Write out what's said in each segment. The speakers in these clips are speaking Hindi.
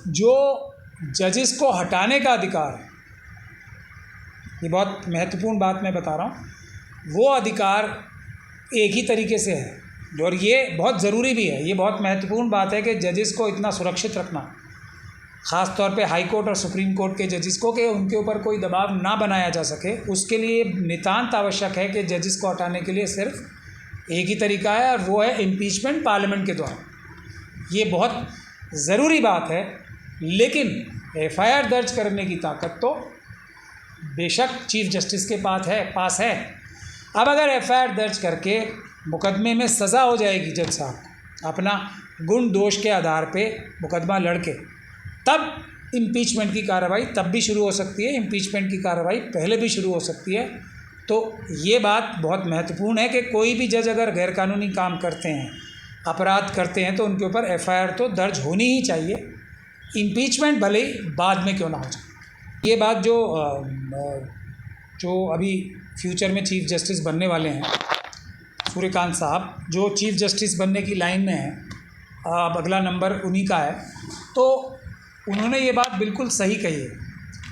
जो जजेस को हटाने का अधिकार है, ये बहुत महत्वपूर्ण बात मैं बता रहा हूँ, वो अधिकार एक ही तरीके से है, और ये बहुत ज़रूरी भी है। ये बहुत महत्वपूर्ण बात है कि जजेस को इतना सुरक्षित रखना, ख़ास तौर पे हाई कोर्ट और सुप्रीम कोर्ट के जजेस को, कि उनके ऊपर कोई दबाव ना बनाया जा सके। उसके लिए नितांत आवश्यक है कि जजेस को हटाने के लिए सिर्फ एक ही तरीका है, और वो है इम्पीचमेंट पार्लियामेंट के द्वारा। ये बहुत ज़रूरी बात है, लेकिन एफआईआर दर्ज करने की ताकत तो बेशक चीफ जस्टिस के पास है। अब अगर एफआईआर दर्ज करके मुकदमे में सज़ा हो जाएगी जज साहब अपना गुण दोष के आधार पे मुकदमा लड़के, तब इम्पीचमेंट की कार्रवाई तब भी शुरू हो सकती है, इम्पीचमेंट की कार्रवाई पहले भी शुरू हो सकती है। तो ये बात बहुत महत्वपूर्ण है कि कोई भी जज अगर गैरकानूनी काम करते हैं, अपराध करते हैं, तो उनके ऊपर एफआईआर तो दर्ज होनी ही चाहिए, इम्पीचमेंट भले ही बाद में क्यों ना हो जाए। ये बात जो अभी फ्यूचर में चीफ जस्टिस बनने वाले हैं, सूर्यकांत साहब, जो चीफ जस्टिस बनने की लाइन में हैं, अब अगला नंबर उन्हीं का है, तो उन्होंने ये बात बिल्कुल सही कही है।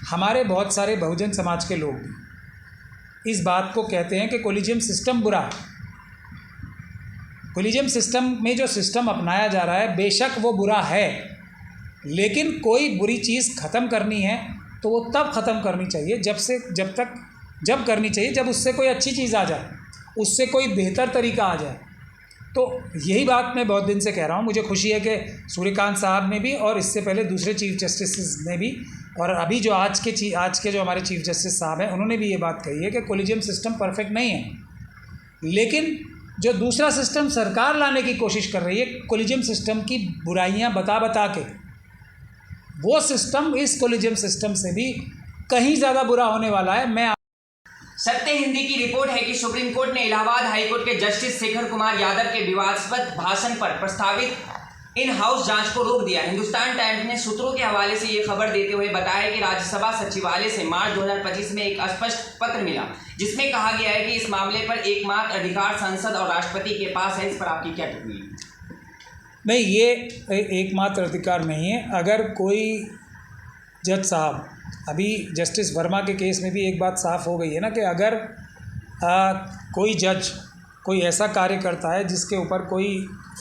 हमारे बहुत सारे बहुजन समाज के लोग इस बात को कहते हैं कि कोलिजियम सिस्टम बुरा है। कोलिजियम सिस्टम में जो सिस्टम अपनाया जा रहा है, बेशक वो बुरा है, लेकिन कोई बुरी चीज़ ख़त्म करनी है तो वो तब ख़त्म करनी चाहिए जब करनी चाहिए जब उससे कोई अच्छी चीज़ आ जाए, उससे कोई बेहतर तरीका आ जाए। तो यही बात मैं बहुत दिन से कह रहा हूँ। मुझे खुशी है कि सूर्यकांत साहब ने भी, और इससे पहले दूसरे चीफ जस्टिस ने भी, और अभी जो आज के जो हमारे चीफ जस्टिस साहब हैं, उन्होंने भी ये बात कही है कि कोलिजियम सिस्टम परफेक्ट नहीं है, लेकिन जो दूसरा सिस्टम सरकार लाने की कोशिश कर रही है, कोलिजियम सिस्टम की बुराइयाँ बता के, वो सिस्टम इस कोलिजियम सिस्टम से भी कहीं ज़्यादा बुरा होने वाला है। सत्य हिंदी की रिपोर्ट है कि सुप्रीम कोर्ट ने इलाहाबाद हाईकोर्ट के जस्टिस शेखर कुमार यादव के विवादास्पद भाषण पर प्रस्तावित इन हाउस जांच को रोक दिया। हिंदुस्तान टाइम्स ने सूत्रों के हवाले से ये खबर देते हुए बताया कि राज्यसभा सचिवालय से मार्च 2025 में एक स्पष्ट पत्र मिला, जिसमें कहा गया है कि इस मामले पर एकमात्र अधिकार संसद और राष्ट्रपति के पास है। इस पर आपकी क्या टिप्पणी है? नहीं, ये एकमात्र अधिकार नहीं है। अगर कोई जज साहब, अभी जस्टिस वर्मा के केस में भी एक बात साफ़ हो गई है ना, कि अगर कोई जज कोई ऐसा कार्य करता है जिसके ऊपर कोई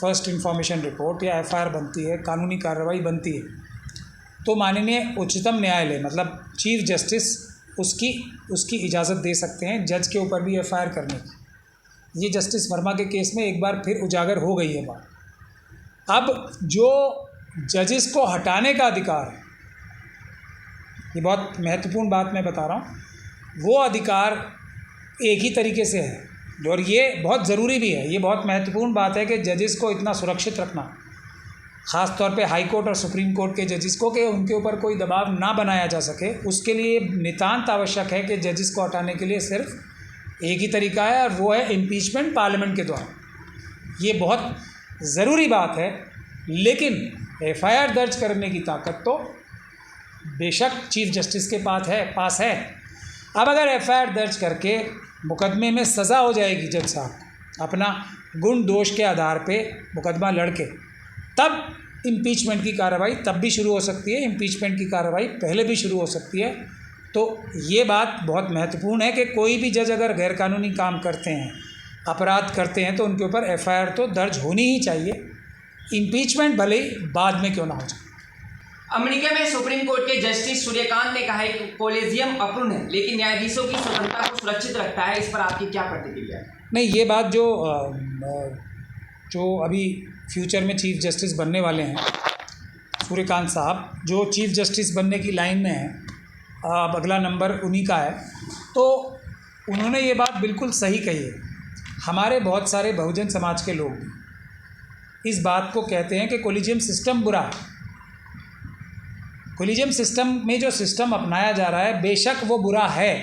फर्स्ट इंफॉर्मेशन रिपोर्ट या एफआईआर बनती है, कानूनी कार्रवाई बनती है, तो माननीय उच्चतम न्यायालय मतलब चीफ जस्टिस उसकी इजाज़त दे सकते हैं जज के ऊपर भी एफआईआर करने की। ये जस्टिस वर्मा के केस में एक बार फिर उजागर हो गई है बात। अब जो जजेस को हटाने का अधिकार है, ये बहुत महत्वपूर्ण बात मैं बता रहा हूँ, वो अधिकार एक ही तरीके से है, और ये बहुत ज़रूरी भी है। ये बहुत महत्वपूर्ण बात है कि जजेस को इतना सुरक्षित रखना, ख़ास तौर पे हाई कोर्ट और सुप्रीम कोर्ट के जजेस को, कि उनके ऊपर कोई दबाव ना बनाया जा सके। उसके लिए नितांत आवश्यक है कि जजेस को हटाने के लिए सिर्फ एक ही तरीका है, और वो है इम्पीचमेंट पार्लियामेंट के द्वारा। ये बहुत ज़रूरी बात है, लेकिन एफआईआर दर्ज करने की ताकत तो बेशक चीफ जस्टिस के पास है। अब अगर एफआईआर दर्ज करके मुकदमे में सज़ा हो जाएगी जज साहब अपना गुण दोष के आधार पे मुकदमा लड़के, तब इम्पीचमेंट की कार्रवाई तब भी शुरू हो सकती है, इम्पीचमेंट की कार्रवाई पहले भी शुरू हो सकती है। तो ये बात बहुत महत्वपूर्ण है कि कोई भी जज अगर गैरकानूनी काम करते हैं, अपराध करते हैं, तो उनके ऊपर एफआईआर तो दर्ज होनी ही चाहिए, इम्पीचमेंट भले ही बाद में क्यों ना हो जाए। अमेरिका में सुप्रीम कोर्ट के जस्टिस सूर्यकांत ने कहा है कि कोलेजियम अपूर्ण है, लेकिन न्यायाधीशों की स्वतंत्रता को सुरक्षित रखता है। इस पर आपकी क्या प्रतिक्रिया है? नहीं, ये बात जो अभी फ्यूचर में चीफ जस्टिस बनने वाले हैं, सूर्यकांत साहब, जो चीफ जस्टिस बनने की लाइन में हैं, अब अगला नंबर उन्हीं का है, तो उन्होंने ये बात बिल्कुल सही कही है। हमारे बहुत सारे बहुजन समाज के लोग इस बात को कहते हैं कि कोलिजियम सिस्टम बुरा है। कोलिजियम सिस्टम में जो सिस्टम अपनाया जा रहा है, बेशक वो बुरा है,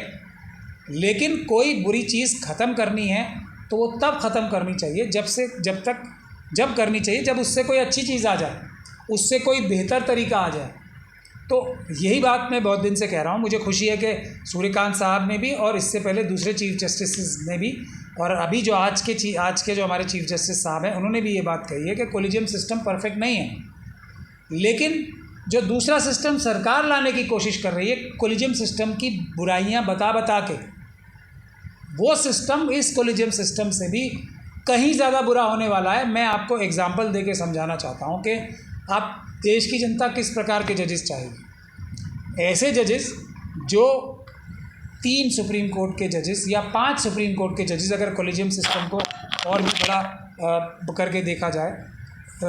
लेकिन कोई बुरी चीज़ ख़त्म करनी है तो वो तब ख़त्म करनी चाहिए जब करनी चाहिए जब उससे कोई अच्छी चीज़ आ जाए, उससे कोई बेहतर तरीका आ जाए। तो यही बात मैं बहुत दिन से कह रहा हूँ। मुझे खुशी है कि सूर्यकांत साहब ने भी, और इससे पहले दूसरे चीफ जस्टिस ने भी, और अभी जो आज के जो हमारे चीफ जस्टिस साहब हैं, उन्होंने भी ये बात कही है कि कोलिजियम सिस्टम परफेक्ट नहीं है, लेकिन जो दूसरा सिस्टम सरकार लाने की कोशिश कर रही है कोलिजियम सिस्टम की बुराइयां बता बता के, वो सिस्टम इस कोलिजियम सिस्टम से भी कहीं ज़्यादा बुरा होने वाला है। मैं आपको एग्जांपल देके समझाना चाहता हूँ कि आप देश की जनता किस प्रकार के जजेस चाहेगी। ऐसे जजेस जो 3 सुप्रीम कोर्ट के जजेस या 5 सुप्रीम कोर्ट के जजेस, अगर कोलिजियम सिस्टम को और भी बड़ा करके देखा जाए,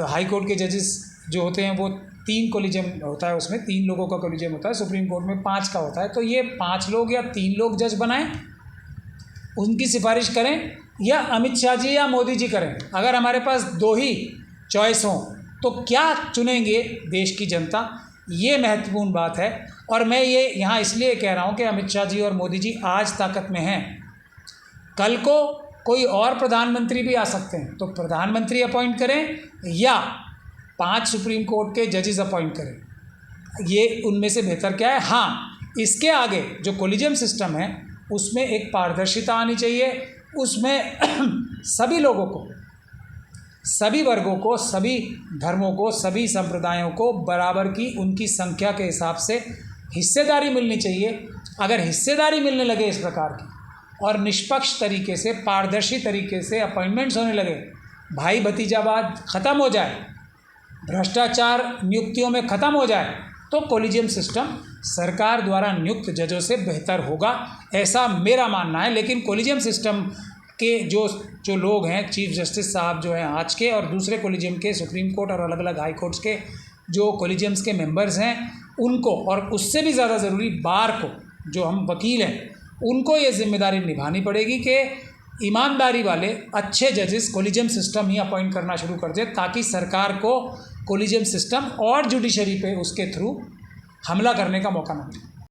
हाई कोर्ट के जजेस जो होते हैं वो 3 कोलिजियम होता है, उसमें 3 लोगों का कोलिजियम होता है, सुप्रीम कोर्ट में 5 का होता है। तो ये 5 लोग या 3 लोग जज बनाएं, उनकी सिफारिश करें, या अमित शाह जी या मोदी जी करें। अगर हमारे पास 2 ही चॉइस हों तो क्या चुनेंगे देश की जनता, ये महत्वपूर्ण बात है। और मैं ये यहाँ इसलिए कह रहा हूँ कि अमित शाह जी और मोदी जी आज ताकत में हैं, कल को कोई और प्रधानमंत्री भी आ सकते हैं, तो प्रधानमंत्री अपॉइंट करें या 5 सुप्रीम कोर्ट के जजेस अपॉइंट करें, ये उनमें से बेहतर क्या है। हाँ, इसके आगे जो कोलिजियम सिस्टम है उसमें एक पारदर्शिता आनी चाहिए, उसमें सभी लोगों को, सभी वर्गों को, सभी धर्मों को, सभी संप्रदायों को बराबर की उनकी संख्या के हिसाब से हिस्सेदारी मिलनी चाहिए। अगर हिस्सेदारी मिलने लगे इस प्रकार की और निष्पक्ष तरीके से, पारदर्शी तरीके से अपॉइंटमेंट्स होने लगे, भाई भतीजावाद ख़त्म हो जाए, भ्रष्टाचार नियुक्तियों में ख़त्म हो जाए, तो कोलिजियम सिस्टम सरकार द्वारा नियुक्त जजों से बेहतर होगा, ऐसा मेरा मानना है। लेकिन कोलिजियम सिस्टम के जो लोग हैं, चीफ जस्टिस साहब जो हैं आज के, और दूसरे कोलिजियम के, सुप्रीम कोर्ट और अलग अलग हाई कोर्ट्स के जो कोलिजियम्स के मेंबर्स हैं, उनको, और उससे भी ज़्यादा ज़रूरी बार को, जो हम वकील हैं, उनको ये जिम्मेदारी निभानी पड़ेगी कि ईमानदारी वाले अच्छे जजेस कोलिजियम सिस्टम ही अपॉइंट करना शुरू कर दे, ताकि सरकार को कोलिजियम सिस्टम और जुडिशरी पे उसके थ्रू हमला करने का मौका न मिले।